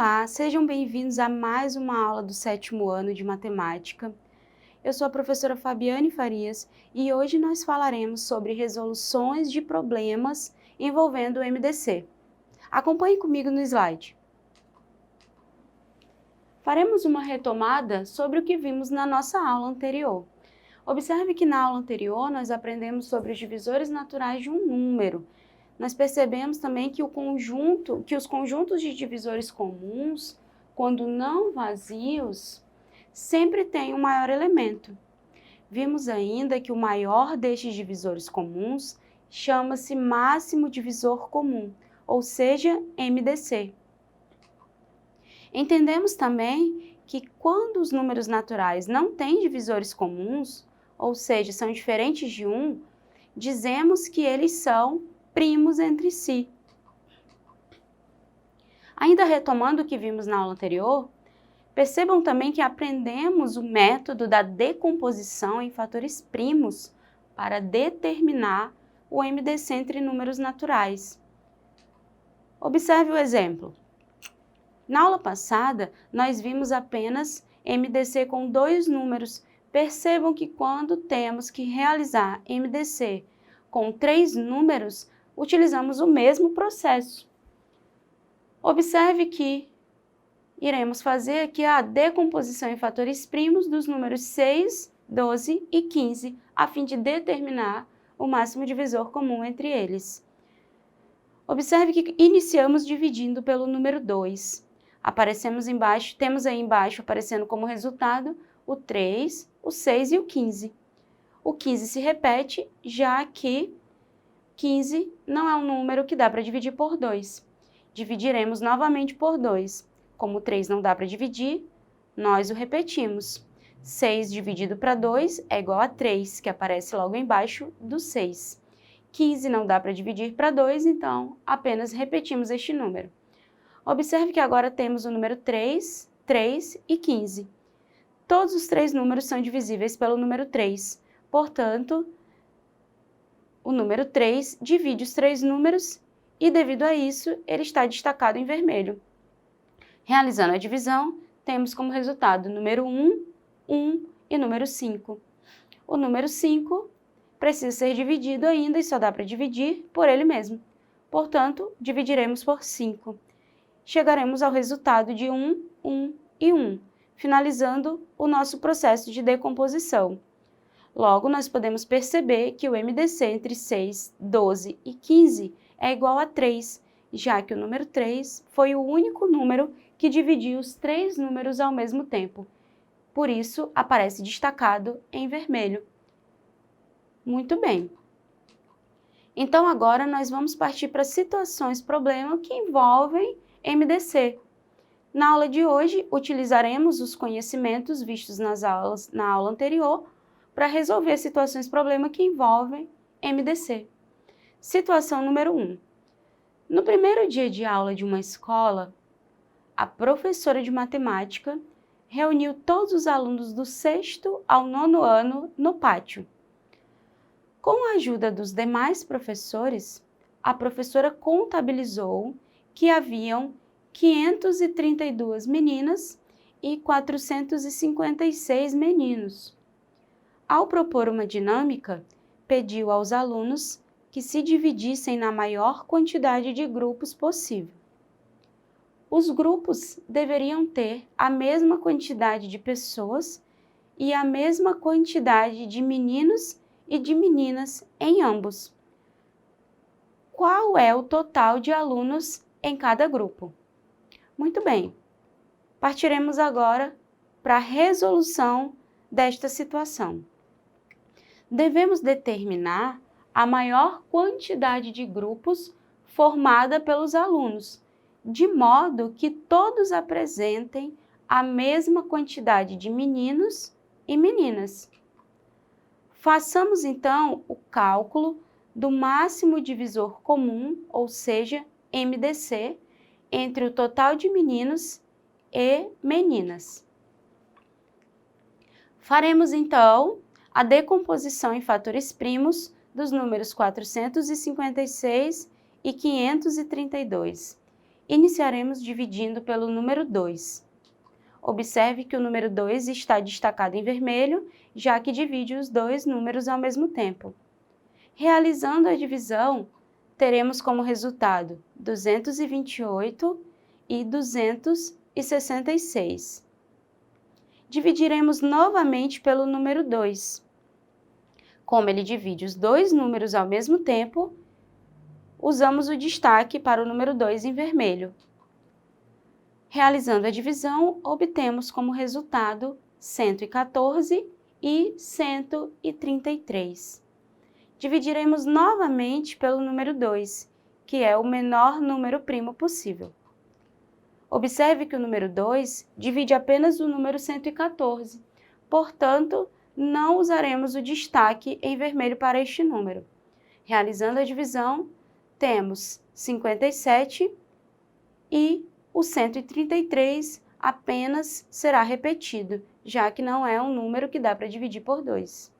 Olá, sejam bem-vindos a mais uma aula do 7º ano de Matemática. Eu sou a professora Fabiane Farias e hoje nós falaremos sobre resoluções de problemas envolvendo o MDC. Acompanhe comigo no slide. Faremos uma retomada sobre o que vimos na nossa aula anterior. Observe que na aula anterior nós aprendemos sobre os divisores naturais de um número. Nós percebemos também que os conjuntos de divisores comuns, quando não vazios, sempre têm um maior elemento. Vimos ainda que o maior destes divisores comuns chama-se máximo divisor comum, ou seja, MDC. Entendemos também que quando os números naturais não têm divisores comuns, ou seja, são diferentes de 1, dizemos que eles são primos entre si. Ainda retomando o que vimos na aula anterior, percebam também que aprendemos o método da decomposição em fatores primos para determinar o MDC entre números naturais. Observe o exemplo. Na aula passada, nós vimos apenas MDC com 2 números. Percebam que quando temos que realizar MDC com 3 números, utilizamos o mesmo processo. Observe que iremos fazer aqui a decomposição em fatores primos dos números 6, 12 e 15, a fim de determinar o máximo divisor comum entre eles. Observe que iniciamos dividindo pelo número 2. Temos aí embaixo aparecendo como resultado o 3, o 6 e o 15. O 15 se repete, já que 15 não é um número que dá para dividir por 2. Dividiremos novamente por 2. Como 3 não dá para dividir, nós o repetimos. 6 dividido para 2 é igual a 3, que aparece logo embaixo do 6. 15 não dá para dividir para 2, então apenas repetimos este número. Observe que agora temos o número 3, 3 e 15. Todos os 3 números são divisíveis pelo número 3. Portanto, o número 3 divide os 3 números e, devido a isso, ele está destacado em vermelho. Realizando a divisão, temos como resultado o número 1, 1 e número 5. O número 5 precisa ser dividido ainda e só dá para dividir por ele mesmo. Portanto, dividiremos por 5. Chegaremos ao resultado de 1, 1 e 1, finalizando o nosso processo de decomposição. Logo, nós podemos perceber que o MDC entre 6, 12 e 15 é igual a 3, já que o número 3 foi o único número que dividiu os 3 números ao mesmo tempo. Por isso, aparece destacado em vermelho. Muito bem. Então, agora nós vamos partir para situações problema que envolvem MDC. Na aula de hoje, utilizaremos os conhecimentos vistos na aula anterior para resolver situações problema que envolvem MDC. Situação número 1. No primeiro dia de aula de uma escola, a professora de matemática reuniu todos os alunos do 6º ao 9º ano no pátio. Com a ajuda dos demais professores, a professora contabilizou que haviam 532 meninas e 456 meninos. Ao propor uma dinâmica, pediu aos alunos que se dividissem na maior quantidade de grupos possível. Os grupos deveriam ter a mesma quantidade de pessoas e a mesma quantidade de meninos e de meninas em ambos. Qual é o total de alunos em cada grupo? Muito bem, partiremos agora para a resolução desta situação. Devemos determinar a maior quantidade de grupos formada pelos alunos, de modo que todos apresentem a mesma quantidade de meninos e meninas. Façamos então o cálculo do máximo divisor comum, ou seja, MDC, entre o total de meninos e meninas. Faremos então a decomposição em fatores primos dos números 456 e 532 Iniciaremos dividindo pelo número 2. Observe que o número 2 está destacado em vermelho, já que divide os dois números ao mesmo tempo. Realizando a divisão, teremos como resultado 228 e 266. Dividiremos novamente pelo número 2. Como ele divide os dois números ao mesmo tempo, usamos o destaque para o número 2 em vermelho. Realizando a divisão, obtemos como resultado 114 e 133. Dividiremos novamente pelo número 2, que é o menor número primo possível. Observe que o número 2 divide apenas o número 114, portanto, não usaremos o destaque em vermelho para este número. Realizando a divisão, temos 57 e o 133 apenas será repetido, já que não é um número que dá para dividir por 2.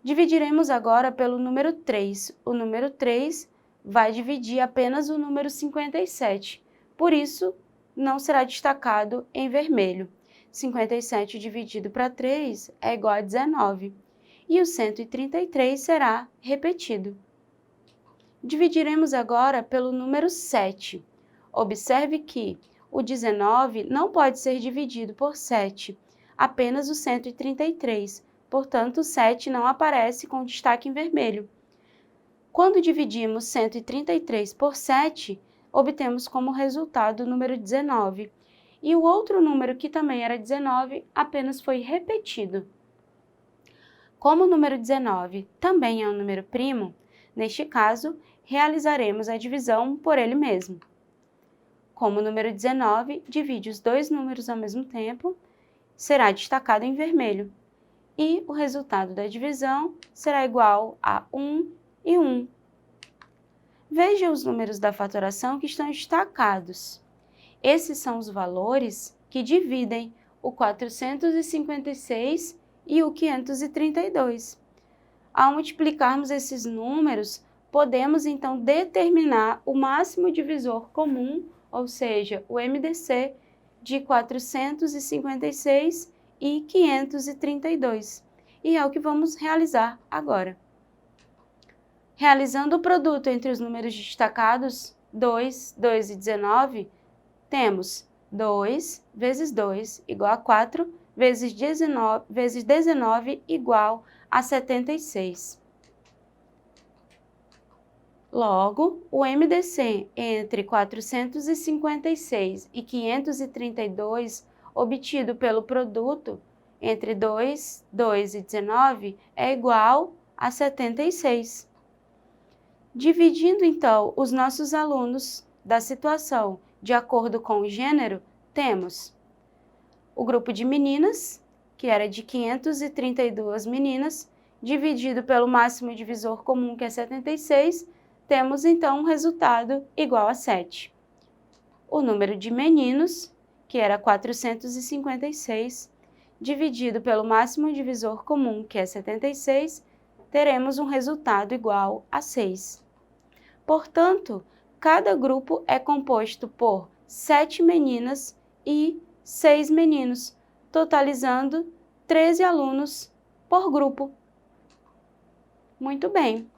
Dividiremos agora pelo número 3. O número 3 vai dividir apenas o número 57, por isso não será destacado em vermelho. 57 dividido para 3 é igual a 19, e o 133 será repetido. Dividiremos agora pelo número 7. Observe que o 19 não pode ser dividido por 7, apenas o 133, portanto o 7 não aparece com destaque em vermelho. Quando dividimos 133 por 7, obtemos como resultado o número 19, e o outro número que também era 19 apenas foi repetido. Como o número 19 também é um número primo, neste caso, realizaremos a divisão por ele mesmo. Como o número 19 divide os dois números ao mesmo tempo, será destacado em vermelho, e o resultado da divisão será igual a 1 e 1. Veja os números da fatoração que estão destacados. Esses são os valores que dividem o 456 e o 532. Ao multiplicarmos esses números, podemos então determinar o máximo divisor comum, ou seja, o MDC, de 456 e 532. E é o que vamos realizar agora. Realizando o produto entre os números destacados, 2, 2 e 19, temos 2 vezes 2 igual a 4, vezes 19 igual a 76. Logo, o MDC entre 456 e 532 obtido pelo produto entre 2, 2 e 19 é igual a 76. Dividindo, então, os nossos alunos da situação de acordo com o gênero, temos o grupo de meninas, que era de 532 meninas, dividido pelo máximo divisor comum, que é 76, temos então um resultado igual a 7. O número de meninos, que era 456, dividido pelo máximo divisor comum, que é 76, teremos um resultado igual a 6. Portanto, cada grupo é composto por 7 meninas e 6 meninos, totalizando 13 alunos por grupo. Muito bem.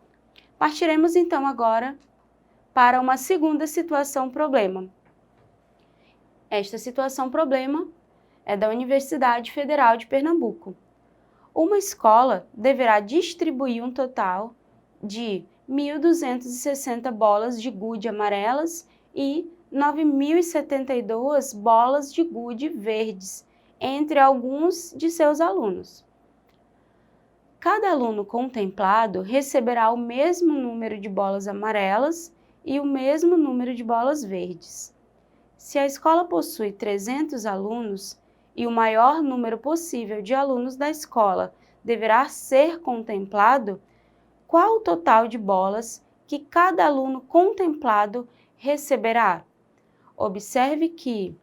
Partiremos então agora para uma segunda situação-problema. Esta situação-problema é da Universidade Federal de Pernambuco. Uma escola deverá distribuir um total de 1.260 bolas de gude amarelas e 9.072 bolas de gude verdes entre alguns de seus alunos. Cada aluno contemplado receberá o mesmo número de bolas amarelas e o mesmo número de bolas verdes. Se a escola possui 300 alunos e o maior número possível de alunos da escola deverá ser contemplado, qual o total de bolas que cada aluno contemplado receberá? Observe que,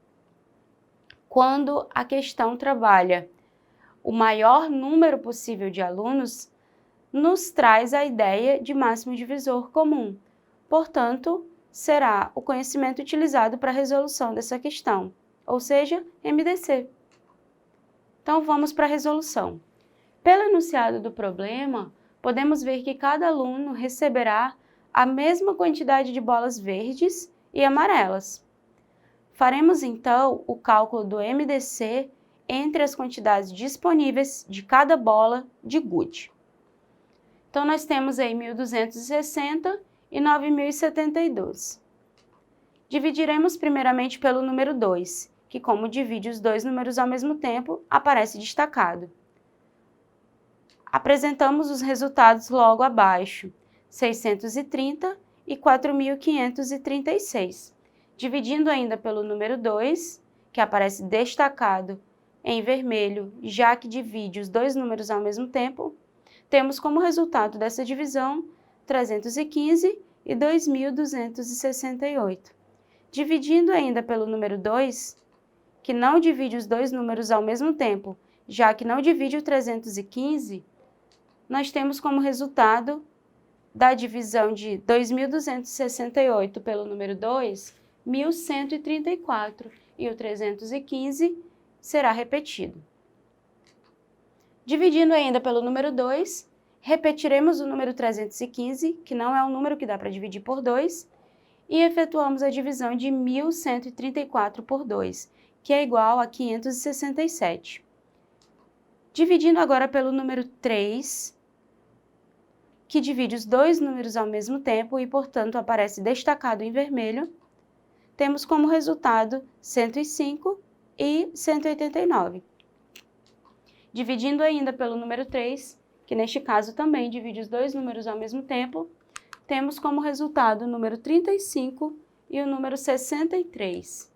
quando a questão trabalha o maior número possível de alunos, nos traz a ideia de máximo divisor comum. Portanto, será o conhecimento utilizado para a resolução dessa questão, ou seja, MDC. Então, vamos para a resolução. Pelo enunciado do problema, podemos ver que cada aluno receberá a mesma quantidade de bolas verdes e amarelas. Faremos, então, o cálculo do MDC entre as quantidades disponíveis de cada bola de gude. Então, nós temos aí 1.260 e 9.072. Dividiremos primeiramente pelo número 2, que como divide os dois números ao mesmo tempo, aparece destacado. Apresentamos os resultados logo abaixo, 630 e 4.536. Dividindo ainda pelo número 2, que aparece destacado em vermelho, já que divide os dois números ao mesmo tempo, temos como resultado dessa divisão 315 e 2.268. Dividindo ainda pelo número 2, que não divide os dois números ao mesmo tempo, já que não divide o 315, nós temos como resultado da divisão de 2.268 pelo número 2, 1.134, e o 315 será repetido. Dividindo ainda pelo número 2, repetiremos o número 315, que não é um número que dá para dividir por 2, e efetuamos a divisão de 1.134 por 2, que é igual a 567. Dividindo agora pelo número 3, que divide os dois números ao mesmo tempo e, portanto, aparece destacado em vermelho, temos como resultado 105 e 189. Dividindo ainda pelo número 3, que neste caso também divide os dois números ao mesmo tempo, temos como resultado o número 35 e o número 63.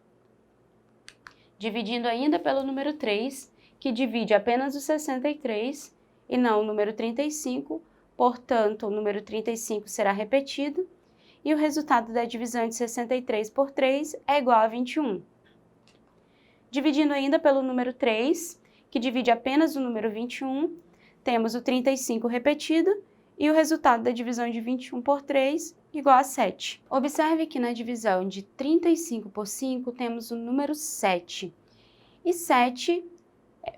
Dividindo ainda pelo número 3, que divide apenas o 63 e não o número 35, portanto, o número 35 será repetido, e o resultado da divisão de 63 por 3 é igual a 21. Dividindo ainda pelo número 3, que divide apenas o número 21, temos o 35 repetido e o resultado da divisão de 21 por 3 igual a 7. Observe que na divisão de 35 por 5 temos o número 7. E 7,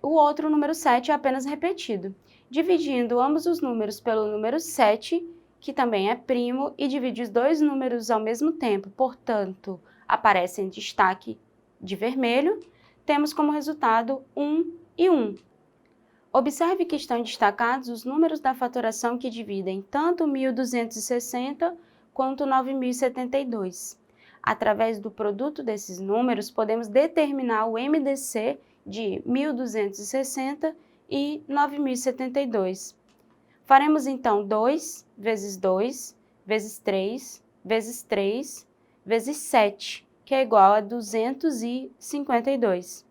o outro número 7 é apenas repetido. Dividindo ambos os números pelo número 7, que também é primo, e divide os dois números ao mesmo tempo, portanto, aparece em destaque de vermelho, temos como resultado 1 e 1. Observe que estão destacados os números da fatoração que dividem tanto 1.260 quanto 9.072. Através do produto desses números, podemos determinar o MDC de 1.260 e 9.072. Faremos então 2 vezes 2, vezes 3, vezes 3, vezes 7, que é igual a 252.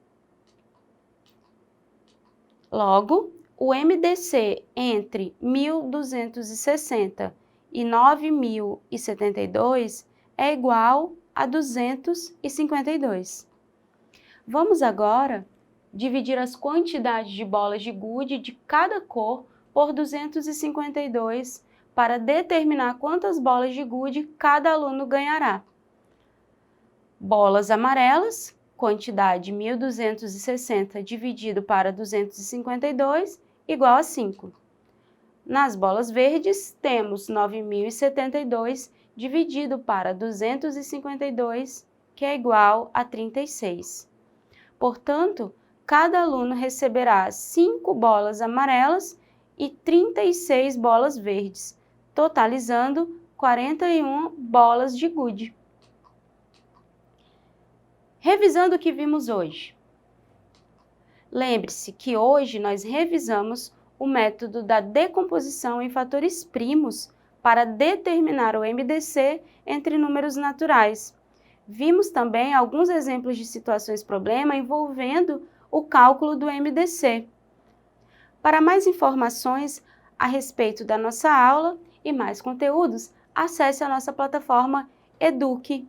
Logo, o MDC entre 1.260 e 9.072 é igual a 252. Vamos agora dividir as quantidades de bolas de gude de cada cor por 252 para determinar quantas bolas de gude cada aluno ganhará. Bolas amarelas, quantidade 1.260 dividido para 252, igual a 5. Nas bolas verdes, temos 9.072 dividido para 252, que é igual a 36. Portanto, cada aluno receberá 5 bolas amarelas e 36 bolas verdes, totalizando 41 bolas de gude. Revisando o que vimos hoje. Lembre-se que hoje nós revisamos o método da decomposição em fatores primos para determinar o MDC entre números naturais. Vimos também alguns exemplos de situações-problema envolvendo o cálculo do MDC. Para mais informações a respeito da nossa aula e mais conteúdos, acesse a nossa plataforma Eduque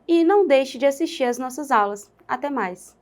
e não deixe de assistir às nossas aulas. Até mais!